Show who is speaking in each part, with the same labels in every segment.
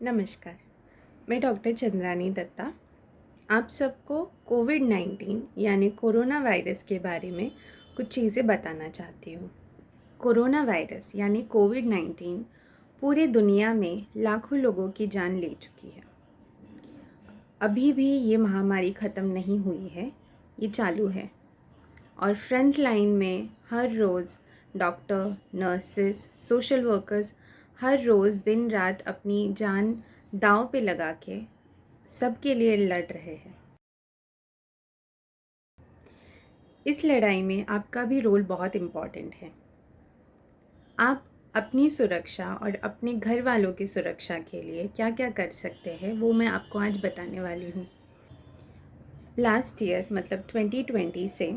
Speaker 1: नमस्कार, मैं डॉक्टर चंद्रानी दत्ता आप सबको कोविड-19 यानी कोरोना वायरस के बारे में कुछ चीज़ें बताना चाहती हूँ। कोरोना वायरस यानी कोविड-19 पूरी दुनिया में लाखों लोगों की जान ले चुकी है। अभी भी ये महामारी ख़त्म नहीं हुई है, ये चालू है और फ्रंट लाइन में हर रोज़ डॉक्टर, नर्सेस, सोशल वर्कर्स हर रोज़ दिन रात अपनी जान दांव पे लगा के सबके लिए लड़ रहे हैं। इस लड़ाई में आपका भी रोल बहुत इम्पॉर्टेंट है। आप अपनी सुरक्षा और अपने घर वालों की सुरक्षा के लिए क्या क्या कर सकते हैं वो मैं आपको आज बताने वाली हूँ। लास्ट ईयर मतलब 2020 से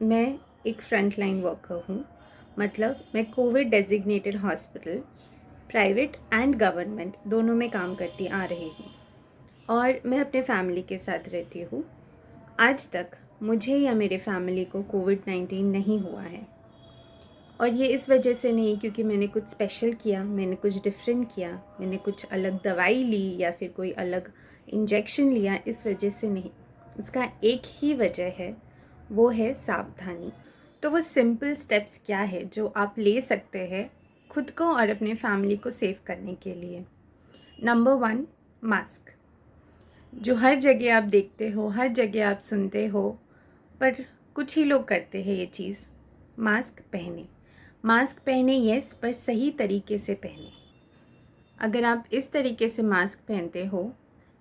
Speaker 1: मैं एक फ्रंट लाइन वर्कर हूँ। मतलब मैं Covid designated hospital private and government दोनों में काम करती आ रही हूँ और मैं अपने फैमिली के साथ रहती हूँ। आज तक मुझे या मेरे फैमिली को कोविड-19 नहीं हुआ है और ये इस वजह से नहीं क्योंकि मैंने कुछ स्पेशल किया, मैंने कुछ डिफरेंट किया, मैंने कुछ अलग दवाई ली या फिर कोई अलग इंजेक्शन लिया, इस वजह से नहीं। इसका एक ही वजह है, वो है सावधानी। तो वो सिंपल स्टेप्स क्या है जो आप ले सकते हैं खुद को और अपने फैमिली को सेव करने के लिए। Number 1, mask. जो हर जगह आप देखते हो, हर जगह आप सुनते हो, पर कुछ ही लोग करते हैं ये चीज़। मास्क पहने, मास्क पहने यस, पर सही तरीके से पहने। अगर आप इस तरीके से मास्क पहनते हो,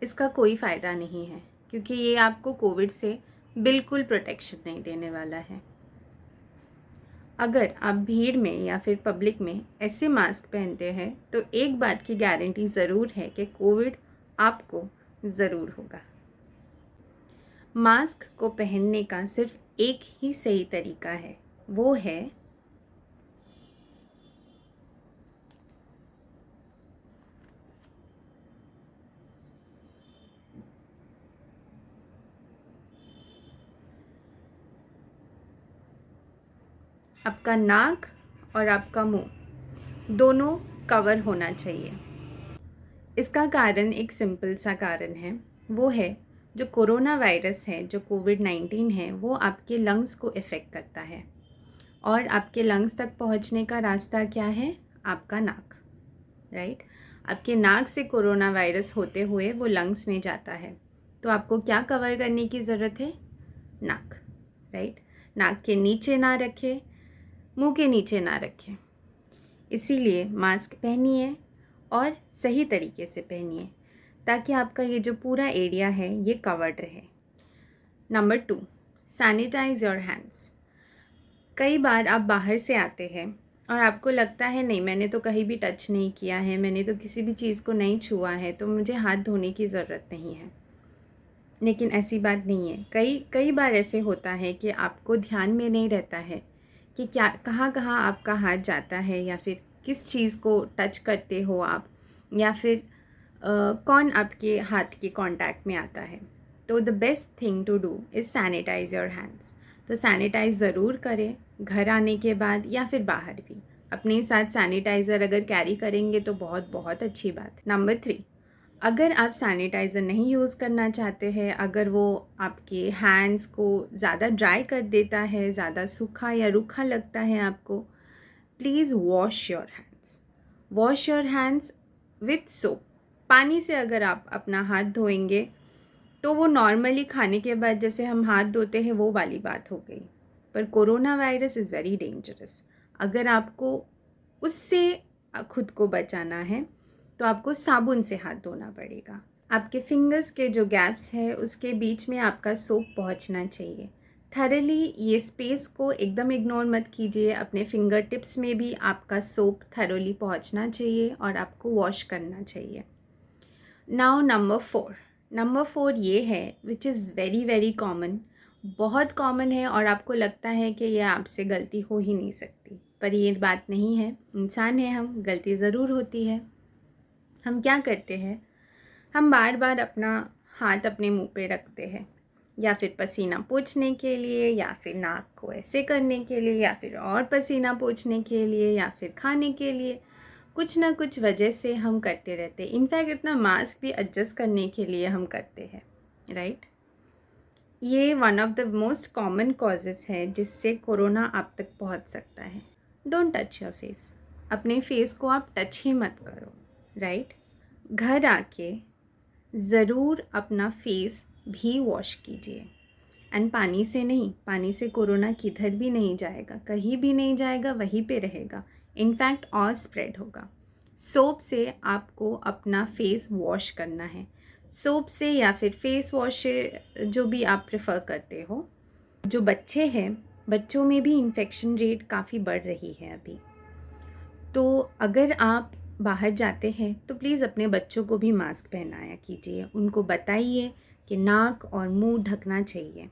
Speaker 1: इसका कोई फ़ायदा नहीं है क्योंकि ये आपको कोविड से बिल्कुल प्रोटेक्शन नहीं देने वाला है। अगर आप भीड़ में या फिर पब्लिक में ऐसे मास्क पहनते हैं तो एक बात की गारंटी ज़रूर है कि कोविड आपको ज़रूर होगा। मास्क को पहनने का सिर्फ एक ही सही तरीका है, वो है आपका नाक और आपका मुंह दोनों कवर होना चाहिए। इसका कारण एक सिंपल सा कारण है, वो है जो कोरोना वायरस है, जो कोविड-19 है, वो आपके लंग्स को इफ़ेक्ट करता है और आपके लंग्स तक पहुंचने का रास्ता क्या है? आपका नाक, राइट? आपके नाक से कोरोना वायरस होते हुए वो लंग्स में जाता है। तो आपको क्या कवर करने की ज़रूरत है? नाक, राइट? नाक के नीचे ना रखें, मुंह के नीचे ना रखें। इसीलिए मास्क पहनिए और सही तरीके से पहनिए ताकि आपका ये जो पूरा एरिया है ये कवर्ड रहे। Number 2, sanitize your hands. कई बार आप बाहर से आते हैं और आपको लगता है नहीं, मैंने तो कहीं भी टच नहीं किया है, मैंने तो किसी भी चीज़ को नहीं छुआ है, तो मुझे हाथ धोने की ज़रूरत नहीं है। लेकिन ऐसी बात नहीं है। कई कई बार ऐसे होता है कि आपको ध्यान में नहीं रहता है कि क्या कहाँ कहाँ आपका हाथ जाता है या फिर किस चीज़ को टच करते हो आप, या फिर कौन आपके हाथ के कांटेक्ट में आता है। तो the best thing to do is sanitize your hands. तो सैनिटाइज़ ज़रूर करें घर आने के बाद या फिर बाहर भी। अपने साथ सैनिटाइज़र अगर कैरी करेंगे तो बहुत बहुत अच्छी बात। नंबर 3, अगर आप सैनिटाइज़र नहीं यूज़ करना चाहते हैं, अगर वो आपके हैंड्स को ज़्यादा ड्राई कर देता है, ज़्यादा सूखा या रूखा लगता है आपको, please wash your hands. Wash your hands with soap. पानी से अगर आप अपना हाथ धोएंगे तो वो नॉर्मली खाने के बाद जैसे हम हाथ धोते हैं वो वाली बात हो गई। पर corona virus is very dangerous. अगर आपको उससे खुद को बचाना है तो आपको साबुन से हाथ धोना पड़ेगा। आपके फिंगर्स के जो गैप्स है उसके बीच में आपका सोप पहुंचना चाहिए। थरली ये स्पेस को एकदम इग्नोर मत कीजिए। अपने फिंगर टिप्स में भी आपका सोप थरली पहुंचना चाहिए और आपको वॉश करना चाहिए। नाउ नंबर 4 ये है which is very very common, बहुत कॉमन है और आपको लगता है कि यह आपसे गलती हो ही नहीं सकती, पर ये बात नहीं है। इंसान है हम, गलती ज़रूर होती है। हम क्या करते हैं, हम बार बार अपना हाथ अपने मुंह पे रखते हैं, या फिर पसीना पोंछने के लिए, या फिर नाक को ऐसे करने के लिए, या फिर और पसीना पोंछने के लिए, या फिर खाने के लिए। कुछ ना कुछ वजह से हम करते रहते हैं। इनफैक्ट अपना मास्क भी एडजस्ट करने के लिए हम करते हैं, राइट। ये one of the most common causes है जिससे कोरोना आप तक पहुंच सकता है। डोंट टच योर फेस, अपने फेस को आप टच ही मत करो, राइट। घर आके ज़रूर अपना फेस भी वॉश कीजिए, एंड पानी से नहीं, पानी से कोरोना किधर भी नहीं जाएगा, कहीं भी नहीं जाएगा, वहीं पे रहेगा, इनफैक्ट और स्प्रेड होगा। सोप से आपको अपना फेस वॉश करना है, सोप से या फिर फेस वॉश से, जो भी आप प्रेफर करते हो। जो बच्चे हैं, बच्चों में भी इन्फेक्शन रेट काफ़ी बढ़ रही है अभी, तो अगर आप बाहर जाते हैं तो प्लीज़ अपने बच्चों को भी मास्क पहनाया कीजिए, उनको बताइए कि नाक और मुंह ढकना चाहिए।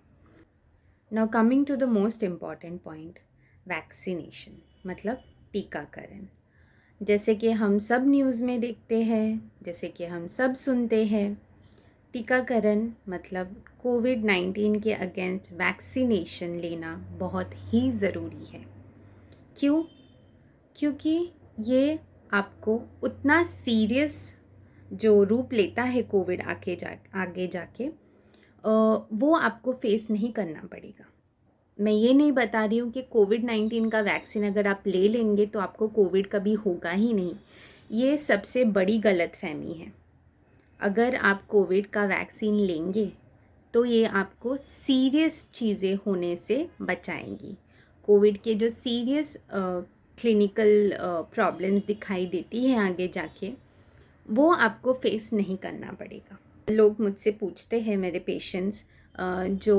Speaker 1: Now coming to the most important point, vaccination मतलब टीकाकरण। जैसे कि हम सब न्यूज़ में देखते हैं, जैसे कि हम सब सुनते हैं, टीकाकरण मतलब कोविड-19 के अगेंस्ट वैक्सीनेशन लेना बहुत ही ज़रूरी है। क्यों? क्योंकि ये आपको उतना सीरियस जो रूप लेता है कोविड आगे जाके वो आपको फेस नहीं करना पड़ेगा। मैं ये नहीं बता रही हूँ कि कोविड-19 का वैक्सीन अगर आप ले लेंगे तो आपको कोविड कभी होगा ही नहीं। ये सबसे बड़ी गलतफहमी है। अगर आप कोविड का वैक्सीन लेंगे तो ये आपको सीरियस चीज़ें होने से बचाएंगी। कोविड के जो सीरियस क्लिनिकल प्रॉब्लम्स दिखाई देती हैं आगे जाके, वो आपको फेस नहीं करना पड़ेगा। लोग मुझसे पूछते हैं, मेरे पेशेंट्स जो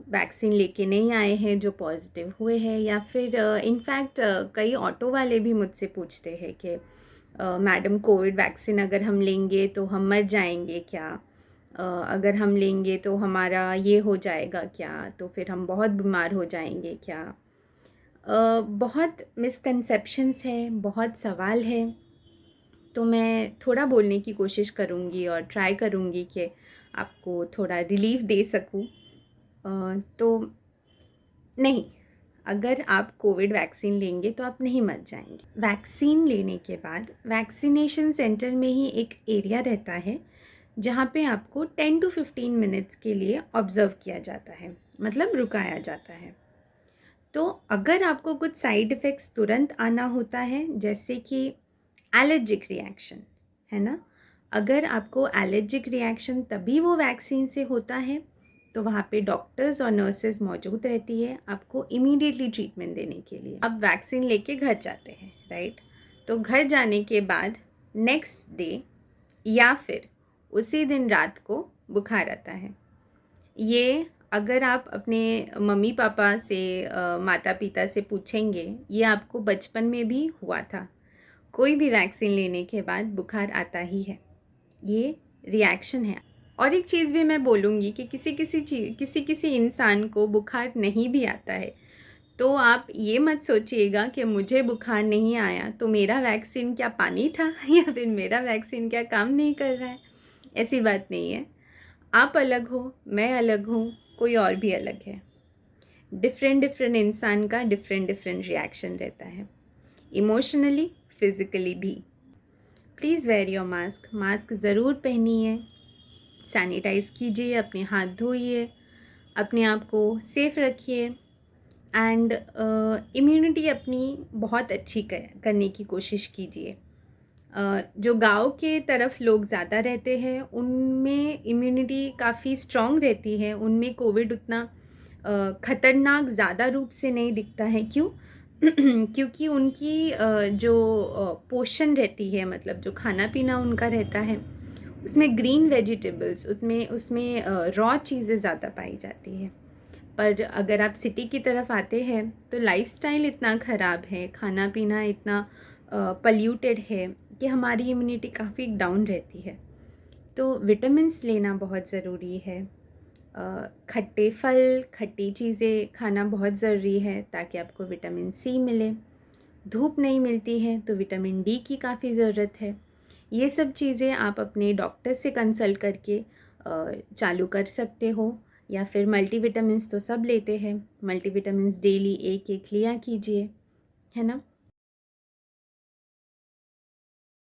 Speaker 1: वैक्सीन लेके नहीं आए हैं, जो पॉजिटिव हुए हैं, या फिर इनफैक्ट कई ऑटो वाले भी मुझसे पूछते हैं कि मैडम कोविड वैक्सीन अगर हम लेंगे तो हम मर जाएंगे क्या? अगर हम लेंगे तो हमारा ये हो जाएगा क्या? तो फिर हम बहुत बीमार हो जाएंगे क्या? बहुत मिसकंसेप्शंस हैं, बहुत सवाल है, तो मैं थोड़ा बोलने की कोशिश करूँगी और ट्राई करूँगी कि आपको थोड़ा रिलीफ दे सकूँ। तो नहीं, अगर आप कोविड वैक्सीन लेंगे तो आप नहीं मर जाएंगे। वैक्सीन लेने के बाद वैक्सीनेशन सेंटर में ही एक एरिया रहता है जहाँ पे आपको 10 to 15 मिनट्स के लिए ऑब्ज़र्व किया जाता है, मतलब रुकाया जाता है। तो अगर आपको कुछ साइड इफ़ेक्ट्स तुरंत आना होता है, जैसे कि एलर्जिक रिएक्शन, है ना, अगर आपको एलर्जिक रिएक्शन तभी वो वैक्सीन से होता है तो वहाँ पे डॉक्टर्स और नर्सेज मौजूद रहती है आपको इमीडिएटली ट्रीटमेंट देने के लिए। अब वैक्सीन लेके घर जाते हैं, राइट। तो घर जाने के बाद नेक्स्ट डे या फिर उसी दिन रात को बुखार आता है। ये अगर आप अपने मम्मी पापा से माता पिता से पूछेंगे, ये आपको बचपन में भी हुआ था। कोई भी वैक्सीन लेने के बाद बुखार आता ही है, ये रिएक्शन है। और एक चीज़ भी मैं बोलूँगी कि किसी इंसान को बुखार नहीं भी आता है, तो आप ये मत सोचिएगा कि मुझे बुखार नहीं आया तो मेरा वैक्सीन क्या पानी था या फिर मेरा वैक्सीन क्या काम नहीं कर रहा है। ऐसी बात नहीं है। आप अलग हो, मैं अलग हूँ, कोई और भी अलग है। डिफरेंट इंसान का डिफरेंट रिएक्शन रहता है, इमोशनली, फिज़िकली भी। Please where your mask, mask ज़रूर पहनिए, सैनिटाइज़ कीजिए, अपने हाथ धोइए, अपने आप को सेफ़ रखिए, एंड इम्यूनिटी अपनी बहुत अच्छी करने की कोशिश कीजिए। जो गांव के तरफ लोग ज़्यादा रहते हैं उनमें इम्यूनिटी काफ़ी स्ट्रॉन्ग रहती है, उनमें कोविड उतना ख़तरनाक ज़्यादा रूप से नहीं दिखता है। क्यों? क्योंकि उनकी जो पोषण रहती है, मतलब जो खाना पीना उनका रहता है, उसमें ग्रीन वेजिटेबल्स, उसमें रॉ चीज़ें ज़्यादा पाई जाती है। पर अगर आप सिटी की तरफ आते हैं तो लाइफस्टाइल इतना ख़राब है, खाना पीना इतना पल्यूटेड है कि हमारी इम्यूनिटी काफ़ी डाउन रहती है। तो विटामिन्स लेना बहुत ज़रूरी है। खट्टे फल, खट्टी चीज़ें खाना बहुत ज़रूरी है ताकि आपको विटामिन सी मिले। धूप नहीं मिलती है तो विटामिन डी की काफ़ी ज़रूरत है। ये सब चीज़ें आप अपने डॉक्टर से कंसल्ट करके चालू कर सकते हो, या फिर मल्टीविटामिन्स तो सब लेते हैं, मल्टीविटामिन्स डेली एक एक लिया कीजिए, है ना।